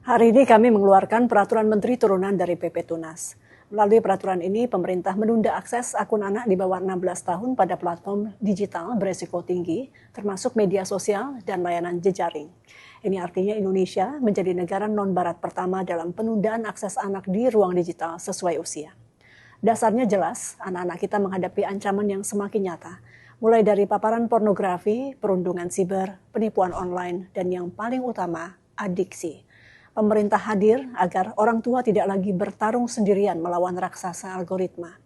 Hari ini kami mengeluarkan peraturan menteri turunan dari PP Tunas. Melalui peraturan ini, pemerintah menunda akses akun anak di bawah 16 tahun pada platform digital beresiko tinggi, termasuk media sosial dan layanan jejaring. Ini artinya Indonesia menjadi negara non-barat pertama dalam penundaan akses anak di ruang digital sesuai usia. Dasarnya jelas, anak-anak kita menghadapi ancaman yang semakin nyata, mulai dari paparan pornografi, perundungan siber, penipuan online, dan yang paling utama, adiksi. Pemerintah hadir agar orang tua tidak lagi bertarung sendirian melawan raksasa algoritma.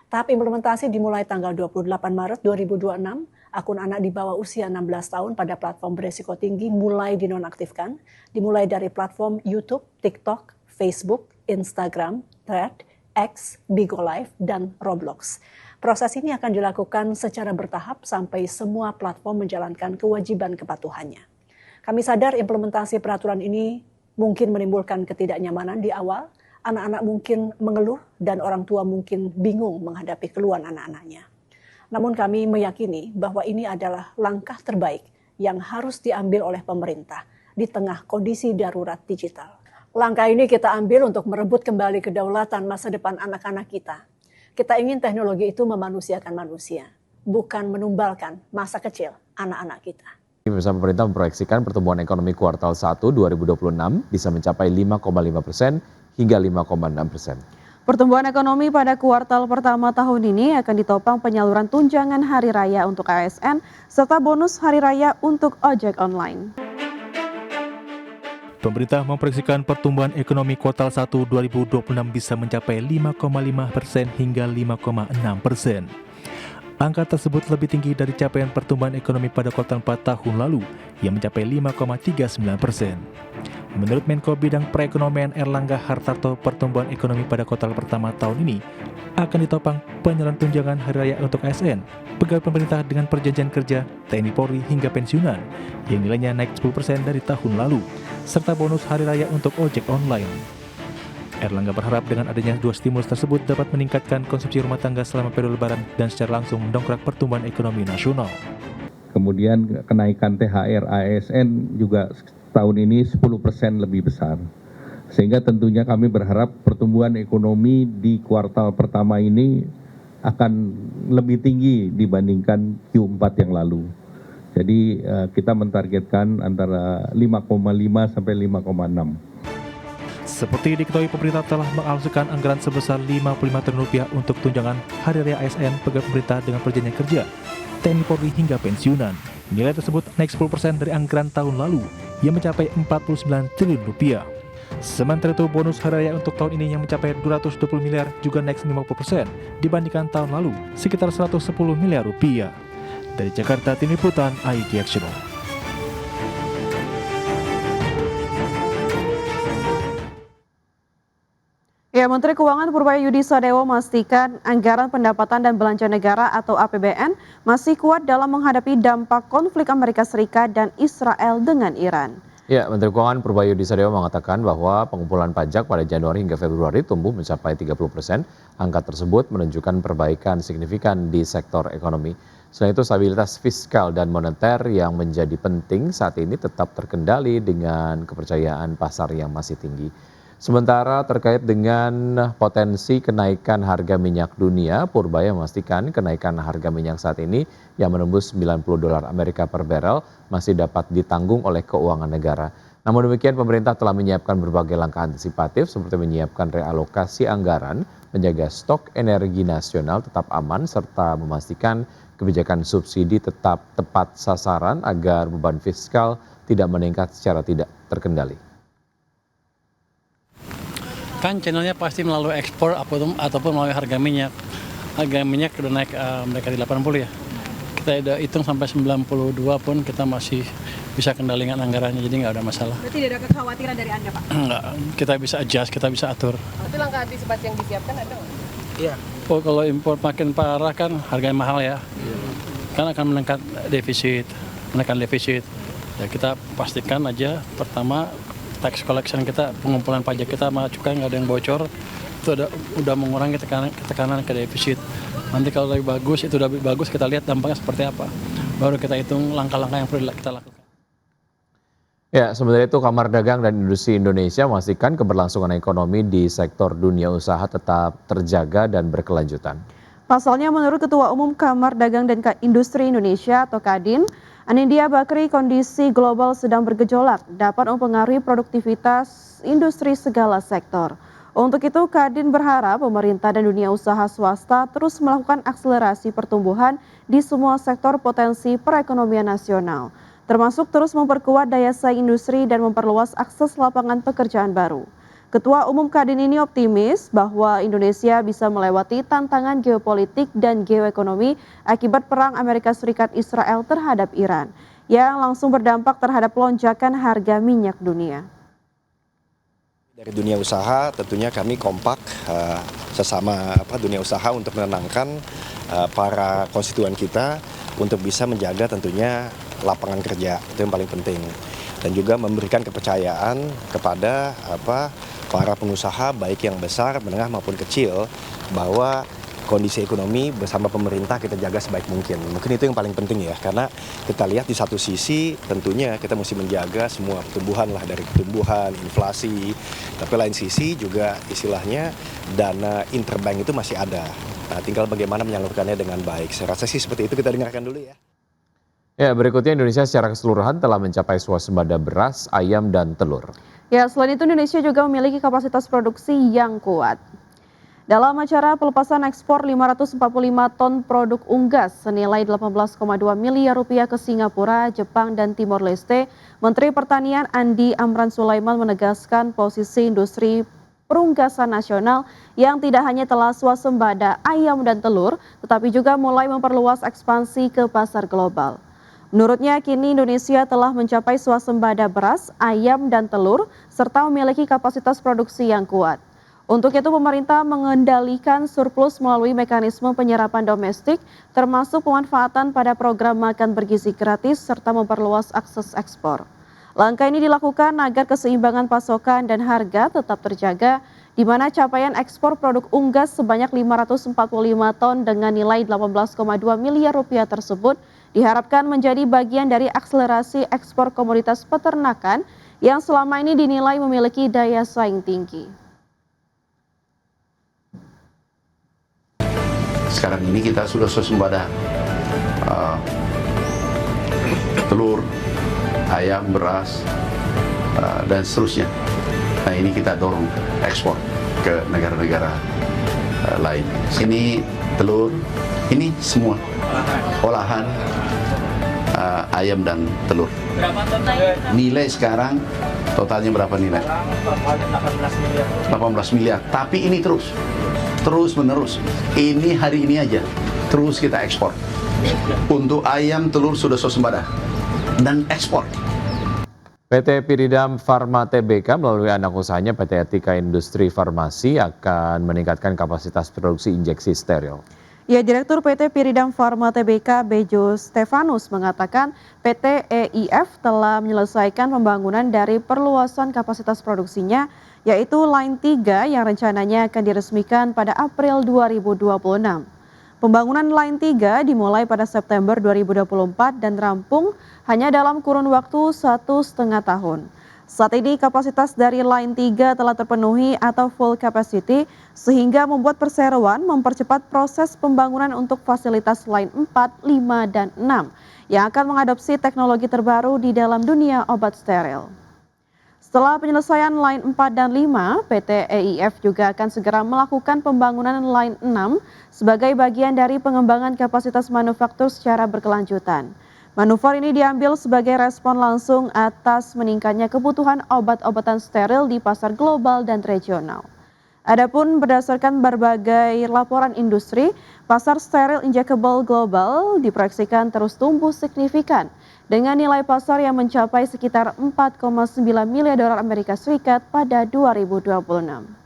Tahap implementasi dimulai tanggal 28 Maret 2026, akun anak di bawah usia 16 tahun pada platform beresiko tinggi mulai dinonaktifkan, dimulai dari platform YouTube, TikTok, Facebook, Instagram, Thread, X, Bigo Live, dan Roblox. Proses ini akan dilakukan secara bertahap sampai semua platform menjalankan kewajiban kepatuhannya. Kami sadar implementasi peraturan ini mungkin menimbulkan ketidaknyamanan di awal, anak-anak mungkin mengeluh dan orang tua mungkin bingung menghadapi keluhan anak-anaknya. Namun kami meyakini bahwa ini adalah langkah terbaik yang harus diambil oleh pemerintah di tengah kondisi darurat digital. Langkah ini kita ambil untuk merebut kembali kedaulatan masa depan anak-anak kita. Kita ingin teknologi itu memanusiakan manusia, bukan menumbalkan masa kecil anak-anak kita. Pemirsa, pemerintah memproyeksikan pertumbuhan ekonomi kuartal 1 2026 bisa mencapai 5,5% hingga 5,6%. Pertumbuhan ekonomi pada kuartal pertama tahun ini akan ditopang penyaluran tunjangan hari raya untuk ASN serta bonus hari raya untuk ojek online. Pemerintah memproyeksikan pertumbuhan ekonomi kuartal 1 2026 bisa mencapai 5,5% hingga 5,6%. Angka tersebut lebih tinggi dari capaian pertumbuhan ekonomi pada kuartal 4 tahun lalu yang mencapai 5,39%. Menurut Menko Bidang Perekonomian Erlangga Hartarto, pertumbuhan ekonomi pada kuartal pertama tahun ini akan ditopang penyaluran tunjangan hari raya untuk ASN, pegawai pemerintah dengan perjanjian kerja, TNI Polri hingga pensiunan yang nilainya naik 10% dari tahun lalu, serta bonus hari raya untuk ojek online. Erlangga berharap dengan adanya dua stimulus tersebut dapat meningkatkan konsumsi rumah tangga selama periode lebaran dan secara langsung mendongkrak pertumbuhan ekonomi nasional. Kemudian kenaikan THR ASN juga tahun ini 10% lebih besar. Sehingga tentunya kami berharap pertumbuhan ekonomi di kuartal pertama ini akan lebih tinggi dibandingkan Q4 yang lalu. Jadi kita mentargetkan antara 5,5 sampai 5,6. Seperti diketahui, pemerintah telah mengalokasikan anggaran sebesar Rp55 triliun untuk tunjangan hari raya ASN pegawai pemerintah dengan perjanjian kerja, TNI Polri hingga pensiunan. Nilai tersebut naik 10% dari anggaran tahun lalu yang mencapai Rp49 triliun. Sementara itu, bonus hari raya untuk tahun ini yang mencapai Rp220 miliar juga naik 50% dibandingkan tahun lalu, sekitar Rp110 miliar. Dari Jakarta, Tim Liputan IDX. Ya, Menteri Keuangan Purbaya Yudisadewo memastikan anggaran pendapatan dan belanja negara atau APBN masih kuat dalam menghadapi dampak konflik Amerika Serikat dan Israel dengan Iran. Ya, Menteri Keuangan Purbaya Yudisadewo mengatakan bahwa pengumpulan pajak pada Januari hingga Februari tumbuh mencapai 30%. Angka tersebut menunjukkan perbaikan signifikan di sektor ekonomi. Selain itu, stabilitas fiskal dan moneter yang menjadi penting saat ini tetap terkendali dengan kepercayaan pasar yang masih tinggi. Sementara terkait dengan potensi kenaikan harga minyak dunia, Purbaya memastikan kenaikan harga minyak saat ini yang menembus $90 Amerika per barel masih dapat ditanggung oleh keuangan negara. Namun demikian, pemerintah telah menyiapkan berbagai langkah antisipatif seperti menyiapkan realokasi anggaran, menjaga stok energi nasional tetap aman, serta memastikan kebijakan subsidi tetap tepat sasaran agar beban fiskal tidak meningkat secara tidak terkendali. Kan channelnya pasti melalui ekspor ataupun melalui harga minyak. Harga minyak udah naik mereka di 80 ya. Kita udah hitung sampai 92 pun kita masih bisa kendalikan anggarannya, jadi nggak ada masalah. Berarti tidak ada kekhawatiran dari Anda, Pak? Enggak, kita bisa adjust, kita bisa atur. Itu langkah antisipasi yang disiapkan ada nggak? Iya. Oh, kalau impor makin parah kan harganya mahal ya. Kan akan menekan defisit. Ya kita pastikan aja pertama tax collection kita, pengumpulan pajak kita sama cukai nggak ada yang bocor, itu udah mengurangi tekanan ke defisit. Nanti kalau lebih bagus, itu udah lebih bagus, kita lihat dampaknya seperti apa. Baru kita hitung langkah-langkah yang perlu kita lakukan. Ya, sementara itu Kamar Dagang dan Industri Indonesia memastikan keberlangsungan ekonomi di sektor dunia usaha tetap terjaga dan berkelanjutan. Pasalnya menurut Ketua Umum Kamar Dagang dan Industri Indonesia atau Kadin, Anindya Bakri, kondisi global sedang bergejolak dapat mempengaruhi produktivitas industri segala sektor. Untuk itu Kadin berharap pemerintah dan dunia usaha swasta terus melakukan akselerasi pertumbuhan di semua sektor potensi perekonomian nasional, termasuk terus memperkuat daya saing industri dan memperluas akses lapangan pekerjaan baru. Ketua Umum Kadin ini optimis bahwa Indonesia bisa melewati tantangan geopolitik dan geoekonomi akibat perang Amerika Serikat Israel terhadap Iran, yang langsung berdampak terhadap lonjakan harga minyak dunia. Dari dunia usaha tentunya kami kompak sesama dunia usaha untuk menenangkan para konstituen kita untuk bisa menjaga tentunya lapangan kerja, itu yang paling penting, dan juga memberikan kepercayaan kepada para pengusaha baik yang besar, menengah maupun kecil bahwa kondisi ekonomi bersama pemerintah kita jaga sebaik mungkin. Mungkin itu yang paling penting ya, karena kita lihat di satu sisi tentunya kita mesti menjaga semua pertumbuhan lah, dari pertumbuhan, inflasi, tapi lain sisi juga istilahnya dana interbank itu masih ada. Nah, tinggal bagaimana menyalurkannya dengan baik. Saya rasa sih seperti itu, kita dengarkan dulu ya. Ya, berikutnya Indonesia secara keseluruhan telah mencapai swasembada beras, ayam, dan telur. Ya, selain itu Indonesia juga memiliki kapasitas produksi yang kuat. Dalam acara pelepasan ekspor 545 ton produk unggas senilai 18,2 miliar rupiah ke Singapura, Jepang, dan Timor Leste, Menteri Pertanian Andi Amran Sulaiman menegaskan posisi industri perunggasan nasional yang tidak hanya telah swasembada ayam dan telur, tetapi juga mulai memperluas ekspansi ke pasar global. Menurutnya, kini Indonesia telah mencapai swasembada beras, ayam, dan telur, serta memiliki kapasitas produksi yang kuat. Untuk itu pemerintah mengendalikan surplus melalui mekanisme penyerapan domestik, termasuk pemanfaatan pada program makan bergizi gratis serta memperluas akses ekspor. Langkah ini dilakukan agar keseimbangan pasokan dan harga tetap terjaga, di mana capaian ekspor produk unggas sebanyak 545 ton dengan nilai 18,2 miliar rupiah tersebut diharapkan menjadi bagian dari akselerasi ekspor komoditas peternakan yang selama ini dinilai memiliki daya saing tinggi. Sekarang ini kita sudah swasembada telur, ayam, beras, dan seterusnya. Nah, ini kita dorong ekspor ke negara-negara lain. Ini telur, ini semua olahan ayam dan telur. Nilai sekarang totalnya berapa nilai? 18 miliar. Tapi ini terus menerus. Ini hari ini aja terus kita ekspor. Untuk ayam, telur sudah swasembada dan ekspor. PT Piridam Pharma Tbk melalui anak usahanya PT Etika Industri Farmasi akan meningkatkan kapasitas produksi injeksi steril. Ya, Direktur PT Piridam Pharma Tbk Bejo Stefanus mengatakan PT EIF telah menyelesaikan pembangunan dari perluasan kapasitas produksinya, yaitu Line 3 yang rencananya akan diresmikan pada April 2026. Pembangunan Line 3 dimulai pada September 2024 dan rampung hanya dalam kurun waktu 1,5 tahun. Saat ini kapasitas dari Line 3 telah terpenuhi atau full capacity, sehingga membuat perseroan mempercepat proses pembangunan untuk fasilitas Line 4, 5, dan 6 yang akan mengadopsi teknologi terbaru di dalam dunia obat steril. Setelah penyelesaian Line 4 dan 5, PT EIF juga akan segera melakukan pembangunan Line 6 sebagai bagian dari pengembangan kapasitas manufaktur secara berkelanjutan. Manuver ini diambil sebagai respon langsung atas meningkatnya kebutuhan obat-obatan steril di pasar global dan regional. Adapun berdasarkan berbagai laporan industri, pasar steril injectable global diproyeksikan terus tumbuh signifikan dengan nilai pasar yang mencapai sekitar 4,9 miliar dolar Amerika Serikat pada 2026.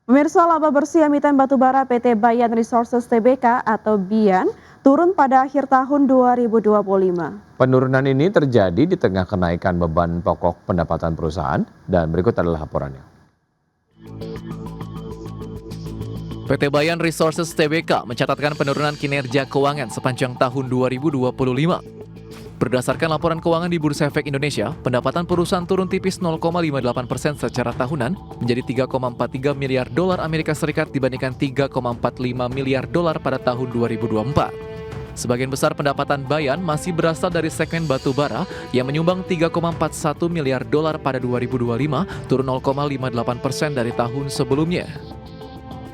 Pemirsa, laba bersih emiten batubara PT Bayan Resources Tbk atau BIAN turun pada akhir tahun 2025. Penurunan ini terjadi di tengah kenaikan beban pokok pendapatan perusahaan, dan berikut adalah laporannya. PT Bayan Resources Tbk mencatatkan penurunan kinerja keuangan sepanjang tahun 2025. Berdasarkan laporan keuangan di Bursa Efek Indonesia, pendapatan perusahaan turun tipis 0,58% secara tahunan menjadi 3,43 miliar dolar Amerika Serikat dibandingkan 3,45 miliar dolar pada tahun 2024. Sebagian besar pendapatan Bayan masih berasal dari segmen batu bara yang menyumbang 3,41 miliar dolar pada 2025, turun 0,58% dari tahun sebelumnya.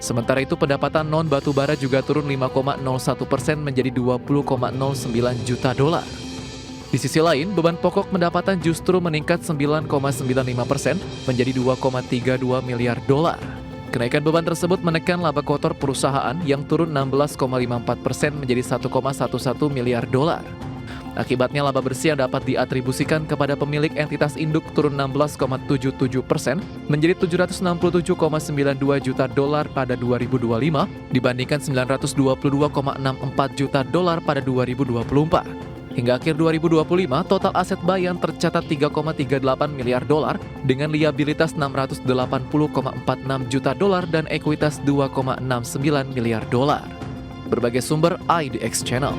Sementara itu pendapatan non batu bara juga turun 5,01% menjadi 20,09 juta dolar. Di sisi lain, beban pokok pendapatan justru meningkat 9,95% menjadi 2,32 miliar dolar. Kenaikan beban tersebut menekan laba kotor perusahaan yang turun 16,54% menjadi 1,11 miliar dolar. Akibatnya laba bersih yang dapat diatribusikan kepada pemilik entitas induk turun 16,77% menjadi 767,92 juta dolar pada 2025 dibandingkan 922,64 juta dolar pada 2024. Hingga akhir 2025, total aset Bayan tercatat 3,38 miliar dolar dengan liabilitas 680,46 juta dolar dan ekuitas 2,69 miliar dolar. Berbagai sumber IDX Channel.